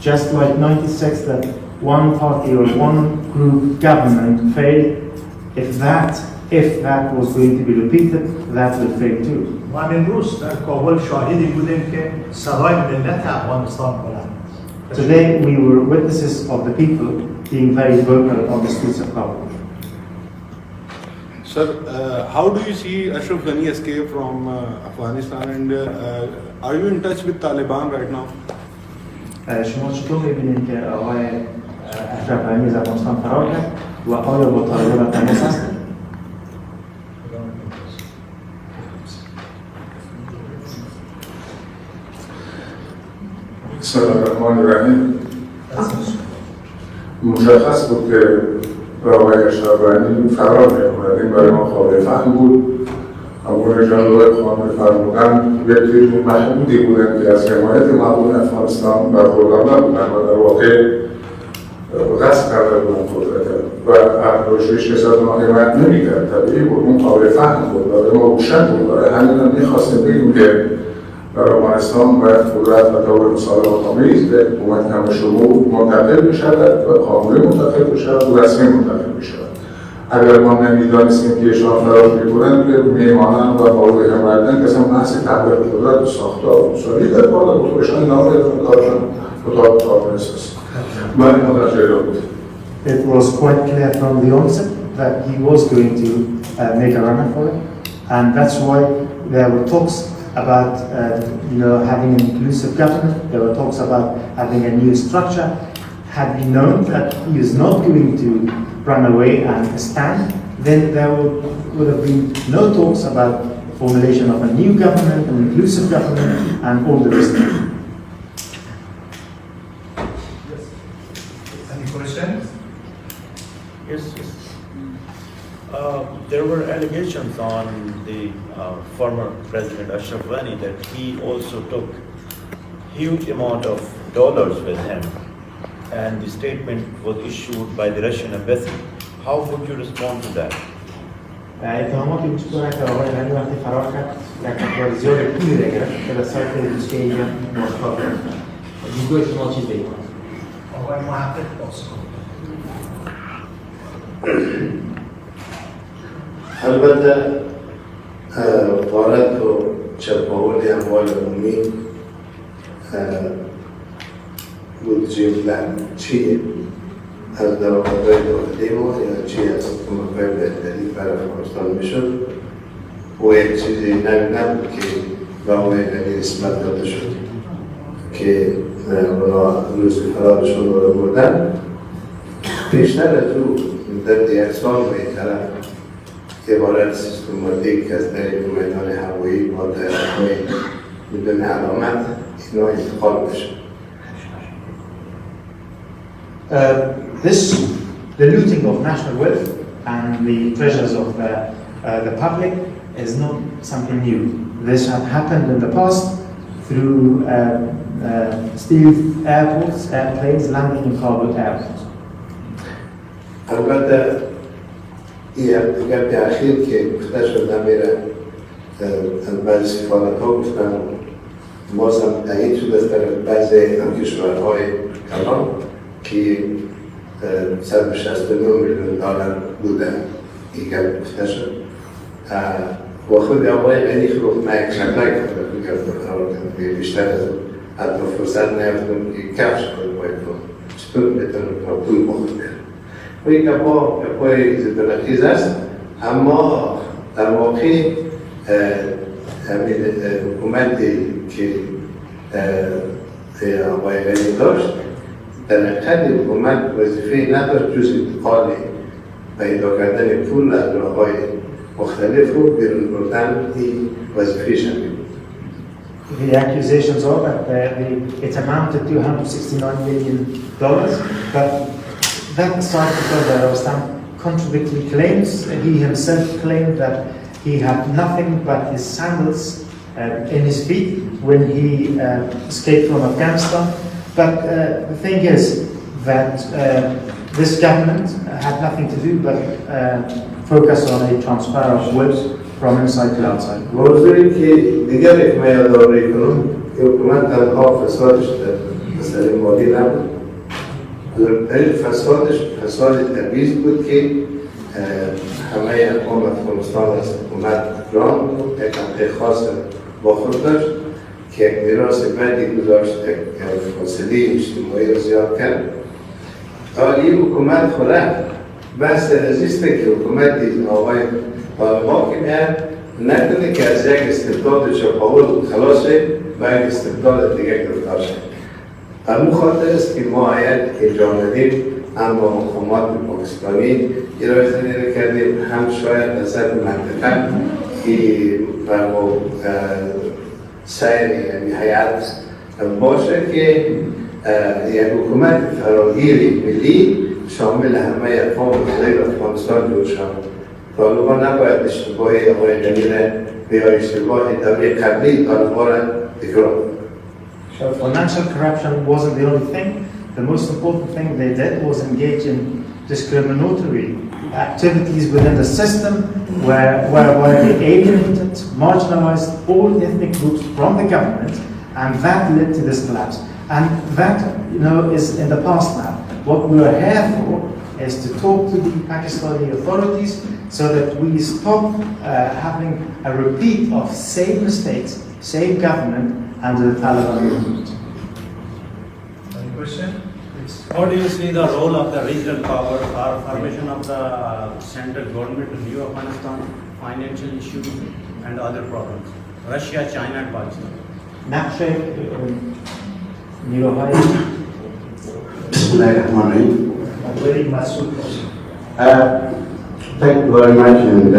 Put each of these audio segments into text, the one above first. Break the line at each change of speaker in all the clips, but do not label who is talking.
Just like 96 that one party or one group government failed, if that was going to be repeated, that will fail too.
ما امروز در کابل شاهدی بودیم که صدای ملت افغانستان بلند.
Today we were witnesses of the people being very vocal on the streets of Kabul.
Sir, how do you see Ashraf Ghani escape from Afghanistan, and are you in touch with Taliban right now?
شما چطور می‌بینید که آقای اشرف غنی از افغانستان فرار کرد و آیا با طالبان تماس هستید؟
بسم الله الرحمن الرحیم. مشخص بود که آقای اشرف غنی فرار می‌کند. این برای ما قابل فهم بود. همون جنرال خانم فرمودن یک تیم محدودی بودند که از حمایت مردم افغانستان برخوردار نبودند و در واقع غصب کرده بودند قدرت و اهداشش کسی از ما حمایت نمی‌کرد. طبیعی بود، اون قابل فهم بود، برای ما روشن بود. برای همین هم می‌خواستیم بگیم که در افغانستان باید قدرت و طور مصالحه‌آمیز به حکومت کم‌شمول منتقل بشود و قانونی منتقل بشود و رسمی منتقل بشود. اگر ما نمی‌دانستیم که ایشان فرار می‌کنند می‌مانند و مورد حمایت کسی بحث تحقیق قدرت و ساختار و اصولی در بالا بود و ایشان نام کارشان اتاق کارنس است. من متوجه بود.
It was quite clear from the onset that he was going to make a run for it, and that's why there were talks about having an inclusive government. There were talks about having a new structure. Had we known that he is not going to run away and stand, then there would have been no talks about formulation of a new government, an inclusive government, and all the rest of it.
Yes. Any questions?
Yes. There were allegations on the former President Ashraf Ghani that he also took huge amount of dollars with him, and the statement was issued by the Russian embassy. How would you respond to that?
اتهاماتی وجود دارد که آقای غنی وقتی فرار کرد یک مقدار زیاد پولی را گرفت که به سایت روسیه اینجا موافقت کرد. دیدگاه شما چیز بگید؟
آقای محقق باز کن.
البته غارت و چپاول اموال عمومی بودجه چی از درآمدهای داخلی ما یا چی از کمک‌های بهتری برای افغانستان میشد و یک چیزی نبود که به آقای غنی نسبت داده شد که اونا روز فرارشون رو بردن. بیشتر از او در یک سال به طرف عبارت سیستماتیک از طریق میدان هوایی با طیاره‌های بدون علامت اینا انتقال بشه.
The looting of national wealth and the treasures of the public is not something new. This had happened in the past through airplanes landing in Kabul airport.
البته دیگر اخیر که گفته شده میره از بعضی سفارت ها گفتن بازم تایید شده از طرف بعضی کشورهای کلان که 169 میلیون دلار بوده دیگر گفته شد و خود آقای غنی خود من یک شکلک کرده بیشتر از حتی فرصت نیفتم که کفش کنم باید چطور میتونم پول بخورده و این گپای زبرخیز است اما در واقع حکومتی که آقای غنی داشت در حقیقت حکومت وظیفه نداشت جز انتقال پیدا کردن پول از راه‌های مختلف رو بیرون بردن این وظیفه‌ش هم بود.
The accusations are that it amounted to $169 million, but that aside because there were some contradictory claims. He himself claimed that he had nothing but his sandals in his feet when he escaped from Afghanistan. But the thing is that this government had nothing to do but focus on a transfer of wealth from inside to outside.
موضوعی که دیگر یک من یادآوری کنم که حکومت تنها فسادش در مسئله مالی نبود. بزرگترین فسادش فساد تبعیض بود که همه اقوام افغانستان از حکومت ران بود، یک عمده خاص با خود داشت که یک میراث بدی گذاشت، یک فاصله اجتماعی را زیاد کرد. حالی حکومت خوره بحث ازیسته که حکومت آقای طالبان که میاد نکنه که از یک استبداد چپاول خلاصه و یک استبداد دیگه گرفتار شد. همون خاطر است که ما باید انجام بدیم، هم با مقامات پاکستانی ارائه زنی کردیم، هم شاید نظر منطقه که برمو سیر یعنی حیات باشه که یک حکومت فراگیر ملی شامل همه اقوام غیر افغانستان جور شود. طالبان نباید اشتباه آقای جمیل یا اشتباه دوره قبلی طالبان را تکرار کنند.
So financial corruption wasn't the only thing. The most important thing they did was engage in discriminatory activities within the system whereby they alienated, marginalized all ethnic groups from the government, and that led to this collapse. And that, is in the past now. What we are here for is to talk to the Pakistani authorities so that we stop having a repeat of same mistakes, same government under the Taliban movement.
Any question?
How do you see the role of the regional power for formation of the central government in New Afghanistan, financial issues and other problems? Russia, China and Pakistan.
نقش نیروهای
Bismillahirrahmanirrahim.
very مسئول باشه.
Thank you very much, and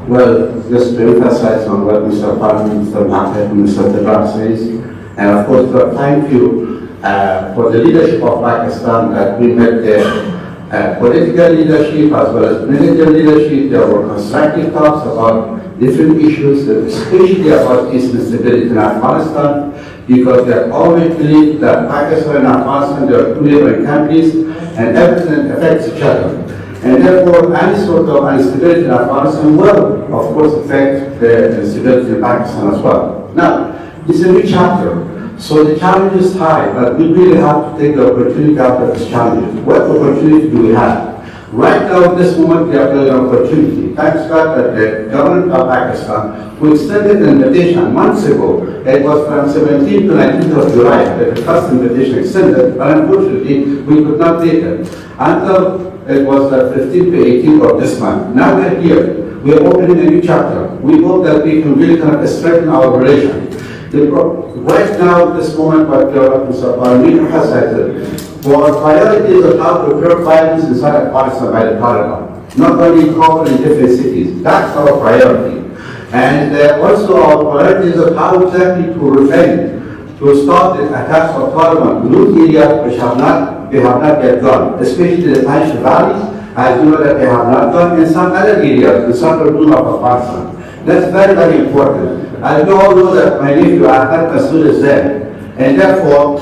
well, just to emphasize on what Mr. Park, Mr. Mahmoud, and Mr. Tadrak says, and of course to thank you for the leadership of Pakistan that we met there. Political leadership as well as military leadership, there were constructive talks about different issues, especially about peace and stability in Afghanistan, because they always believed that Pakistan and Afghanistan, they are two neighboring countries, and everything affects each other. And therefore, any sort of instability in Afghanistan will, of course, affect the stability in Pakistan as well. Now, it's a new chapter, so the challenge is high, but we really have to take the opportunity out of this challenge. What opportunity do we have? Right now, at this moment, we have an opportunity. Thanks God that the government of Pakistan, who extended an invitation months ago, it was from 17th to 19th of July, that the first invitation extended, but unfortunately, we could not take it. Until it was the 15th to 18th of this month. Now we're here. We're opening a new chapter. We hope that we can really kind of strengthen our relation. Right now, at this moment, what Mr. Parmeen has said, our priority is how to curb violence inside Afghanistan by the Taliban, not only in Kabul in different cities. That's our priority. And also our priority is how exactly to prevent, to stop the attacks of Taliban in those areas which they have not yet done, especially the Panjshir valleys, as you know that they have not done in some other areas, in central Doom of Afghanistan. That's very, very important. As you all know that my nephew Ahmed Masood is there, and therefore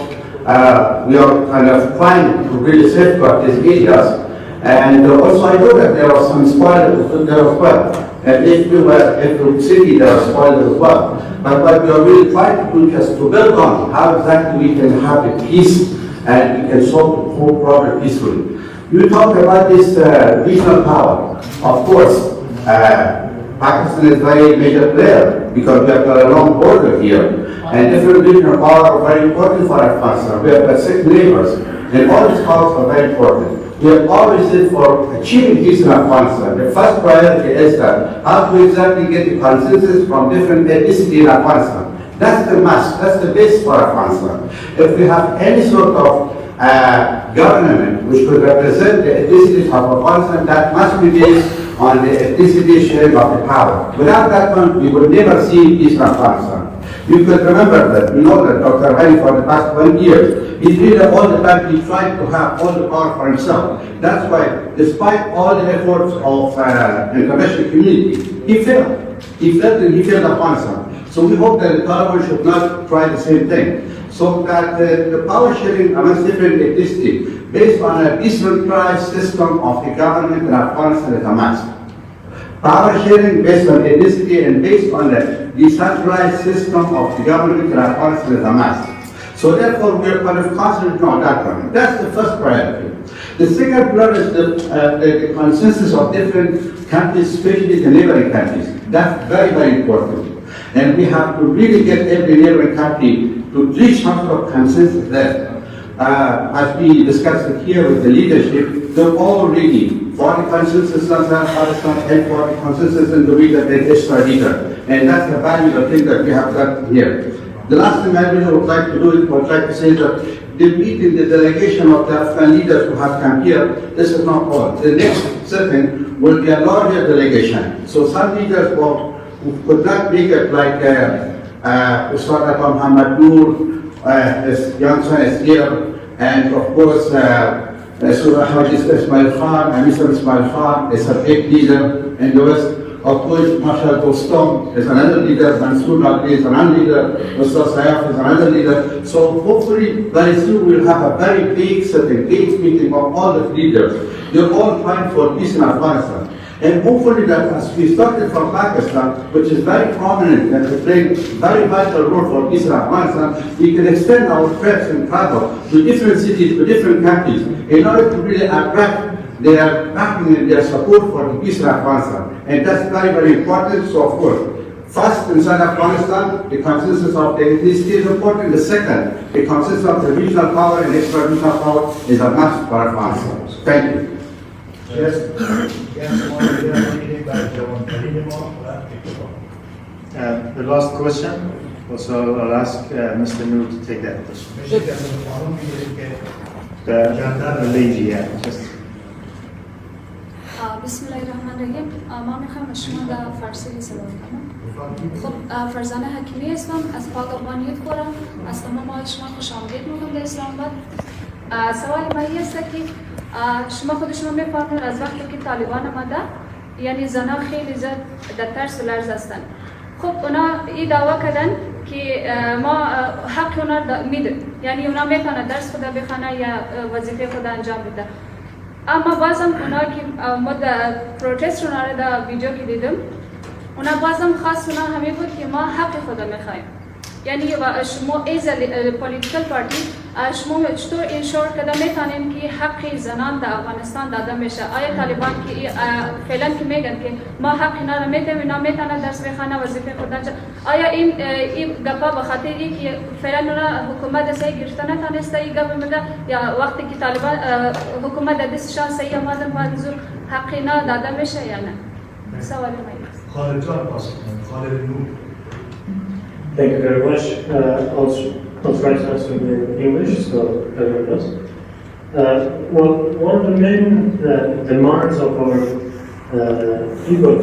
we are kind of trying to really safeguard these areas. And also I know that there are some spoilers there as well. And if we were in the city, there are spoilers as well. But what we are really trying to do is to build on how exactly we can have a peace and we can solve the whole problem peacefully. You talk about this regional power. Of course, Pakistan is a very major player because we have got a long border here. And different regional powers are very important for Afghanistan. We have got 6 neighbors, and all these powers are very important. We have always said for achieving peace in Afghanistan, the first priority is that how to exactly get the consensus from different ethnicities in Afghanistan. That's the must, that's the base for Afghanistan. If we have any sort of government which could represent the ethnicities of Afghanistan, that must be based on the ethnicity sharing of the power. Without that one, we would never see peace in Afghanistan. You could remember that, you know that Dr. Hari for the past 1 year, he's really all the time he tried to have all the power for himself. That's why, despite all the efforts of the international community, he failed. He failed and he failed Afghanistan. So we hope that the Taliban should not try the same thing. So that the power sharing amongst different ethnicities based on a decentralized system of the government in Afghanistan is a must. Power sharing based on ethnicity and based on the decentralized system of the government in Afghanistan is a must. So therefore, we are going to concentrate on that one. That's the first priority. The second pillar is the consensus of different countries, especially the neighboring countries. That's very, very important. And we have to really get every neighboring country to reach some sort of consensus there. As we discussed it here with the leadership, they're all ready for the consensus on Pakistan and for the consensus in the region and extra leader. And that's the valuable thing that we have done here. The last thing I really would like to do is, would like to say that the meeting, the delegation of the Afghan leaders who have come here, this is not all. The next sitting will be a larger delegation. So some leaders who could not make it, like Ustad Muhammad Noor, his young son is here, and of course, Surah Haji Ismail Khan, and Mr. Ismail Khan is a big leader in the West. Of course, Marshal Dostom is another leader, Mansour Naqvi is another leader, Mr. Sayaf is another leader. So hopefully, very soon we'll have a very big meeting of all the leaders. They're all trying for peace in Afghanistan. And hopefully that as we started from Pakistan, which is very prominent and playing very vital role for peace in Afghanistan, we can extend our trips and travel to different cities, to different countries, in order to really attract their backing and their support for the peace in Afghanistan. And that's very, very important. So of course, first inside Afghanistan, the consensus of the ethnicity is important. The second, the consensus of the regional power and extra regional power is a must for Afghanistan. Thank you.
Yes.
The last question, also I'll ask Mr. Noor to take that question. The lady, yeah. Just.
Bismillahirrahmanirrahim. ما میخوام شما در فارسی صحبت کنم. خب فرزانه حکیمی هستم از پاک افغانیت خورم. از تمام شما خوش آمدید میگم در اسلام آباد. سوال من این است که شما خود شما میفهمید از وقتی که طالبان آمده یعنی زنها خیلی زیاد در ترس و لرز هستند. خب اونا این دعوا کردن که ما حق اونا میدیم، یعنی اونا میتونه درس خود بخونه یا وظیفه خود انجام بده. اما بازم اونا که ما در پروتست اونا رو در ویدیو که دیدم، اونا بازم خاص اونا همین بود که ما حق خود میخوایم. یعنی شما ایز پولیتیکل پارتی شما چطور انشور کده میتونیم که حق زنان در افغانستان داده میشه؟ آیا طالبان که فعلا که میگن که ما حق اینا رو میدیم، اینا میتونن درس بخونه وظیفه خود انجام، آیا این گپا به خاطر که فعلا اونا حکومت صحیح گرفته نتونسته این گپ میده، یا وقتی که طالبان حکومت در دستشان صحیح آمدن بعد از حق اینا داده میشه یا نه؟ سوال من است.
خالد جان پاس کنید. خالد نور.
Thank you very much. I'll try to answer in English, so everyone does. Well, one of the main demands of our people